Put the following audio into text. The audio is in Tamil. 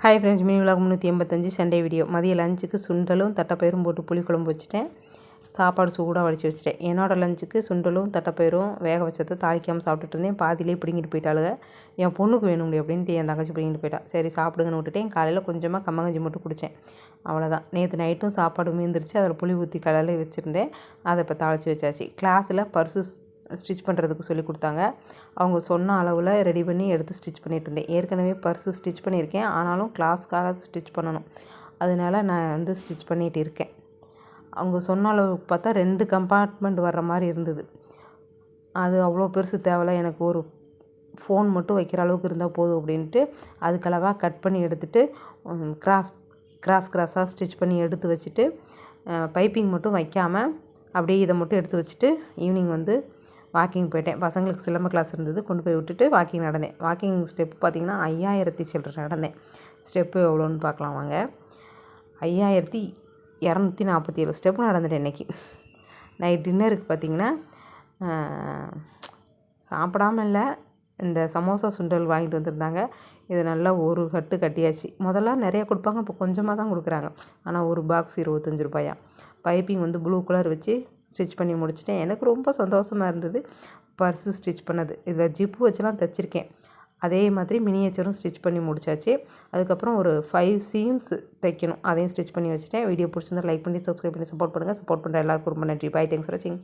Hi friends, mini vlog 385 Sunday video. மதிய லஞ்சுக்கு சுண்டலும் தட்டைப்பயிரும் போட்டு புளிக்குழம்பு வச்சுட்டேன். சாப்பாடு சூடாக வடித்து வச்சுட்டேன். என்னோடய லஞ்சுக்கு சுண்டலும் தட்டைப்பயிரும் வேக வச்சதை தாளிக்காமல் சாப்பிட்டுட்டு இருந்தேன். பாதியிலே பிடிங்கிட்டு போயிட்டாளுங்க. என் பொண்ணுக்கு வேணும் முடியும் அப்படின்ட்டு என் தங்கச்சி பிடிங்கிட்டு போயிட்டா. சரி சாப்பிடுங்கன்னு விட்டுட்டேன். காலையில் கொஞ்சமாக கம்மங்கஞ்சி மட்டும் குடித்தேன். அவ்வளோதான். நேற்று நைட்டும் சாப்பாடு மீந்துருச்சு. அதில் புளி ஊற்றி கலரில் வச்சுருந்தேன். அதை இப்போ தாளித்து வச்சாச்சு. கிளாஸில் பர்ஸு ஸ்டிச் பண்ணுறதுக்கு சொல்லி கொடுத்தாங்க. அவங்க சொன்ன அளவில் ரெடி பண்ணி எடுத்து ஸ்டிச் பண்ணிகிட்டு இருந்தேன். ஏற்கனவே பர்ஸு ஸ்டிச் பண்ணியிருக்கேன். ஆனாலும் கிளாஸ்க்காக ஸ்டிச் பண்ணணும். அதனால் நான் ஸ்டிச் பண்ணிகிட்டு இருக்கேன். அவங்க சொன்ன அளவுக்கு பார்த்தா 2 கம்பார்ட்மெண்ட் வர்ற மாதிரி இருந்தது. அது அவ்வளோ பெருசு தேவையில்ல, எனக்கு ஒரு ஃபோன் மட்டும் வைக்கிற அளவுக்கு இருந்தால் போதும் அப்படின்ட்டு அதுக்களவாக கட் பண்ணி எடுத்துகிட்டு கிராஸாக ஸ்டிச் பண்ணி எடுத்து வச்சுட்டு பைப்பிங் மட்டும் வைக்காமல் அப்படியே இதை மட்டும் எடுத்து வச்சுட்டு ஈவினிங் வாக்கிங் போயிட்டேன். பசங்களுக்கு சிலம்ப கிளாஸ் இருந்தது, கொண்டு போய் விட்டுட்டு வாக்கிங் நடந்தேன். வாக்கிங் ஸ்டெப்பு பார்த்திங்கன்னா 5000 சில்லற நடந்தேன். ஸ்டெப்பு எவ்வளோன்னு பார்க்கலாம் வாங்க. 5247 ஸ்டெப்பு நடந்துட்டேன் இன்றைக்கி. நைட் டின்னருக்கு பார்த்திங்கன்னா சாப்பிடாமல் இல்லை, இந்த சமோசா சுண்டல் வாங்கிட்டு வந்திருந்தாங்க. இது நல்லா ஒரு கட்டு கட்டியாச்சு. முதல்ல நிறையா கொடுப்பாங்க, இப்போ கொஞ்சமாக தான் கொடுக்குறாங்க. ஆனால் ஒரு பாக்ஸ் 25 ரூபாயா. பைப்பிங் ப்ளூ கலர் வச்சு ஸ்டிச் பண்ணி முடிச்சிட்டேன். எனக்கு ரொம்ப சந்தோஷமாக இருந்தது பர்ஸு ஸ்டிச் பண்ணது. இதில் ஜிப்பு வச்சுலாம் தைச்சிருக்கேன். அதே மாதிரி மினியேச்சரும் ஸ்டிச் பண்ணி முடிச்சாச்சு. அதுக்கப்புறம் ஒரு 5 சீம்ஸ் தைக்கணும், அதையும் ஸ்டிச் பண்ணி வச்சுட்டேன். வீடியோ பிடிச்சிருந்தா லைக் பண்ணி சப்ஸ்கிரைப் பண்ணி சப்போர்ட் பண்ணுங்கள். சப்போர்ட் பண்ணுற எல்லாருக்கும் ரொம்ப நன்றி. பை, தேங்க்ஸ் ஃபார் வாட்சிங்.